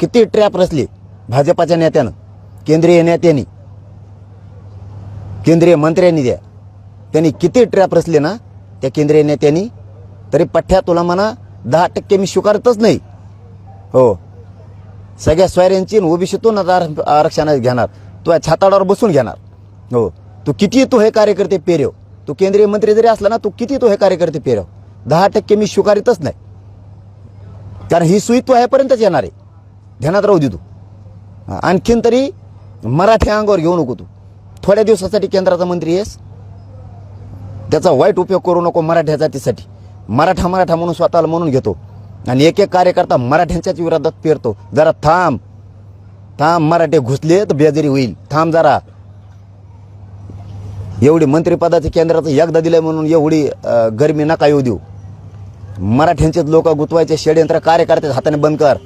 किती ट्रॅप रचले भाजपाच्या नेत्यानं, केंद्रीय नेत्यांनी, केंद्रीय मंत्र्यांनी त्यांनी किती ट्रॅप रचले ना त्या केंद्रीय नेत्यांनी. तरी पठ्ठ्या तुला म्हणा 10% मी स्वीकारतच नाही. हो, सगळ्या सोयऱ्यांची ओबीसीतून आरक्षण घेणार, तू छाताडावर बसून घेणार. हो, तू किती तू हे कार्यकर्ते पेरव, तू केंद्रीय मंत्री जरी असला ना, तू किती तू हे कार्यकर्ते पेरव, 10% मी स्वीकारितच नाही. कारण ही सुई तू ह्यापर्यंतच येणार आहे, ध्यानात राहू दे तू. आणखीन तरी मराठी अंगावर घेऊ नको. तू थोड्या दिवसासाठी केंद्राचा मंत्री आहेस, त्याचा वाईट उपयोग करू नको मराठ्या जातीसाठी. मराठा म्हणून स्वतःला म्हणून घेतो आणि एक एक कार्यकर्ता मराठ्यांच्याच विरोधात पेरतो. जरा थांब, मराठे घुसले तर बेजारी होईल. थांब जरा. एवढी मंत्रिपदाचं केंद्राचं एकदा दिलंय म्हणून एवढी गरमी नका येऊ देऊ. मराठ्यांचेच लोक गुतवायचे षडयंत्र कार्यकर्त्याच्या हाताने बंद कर.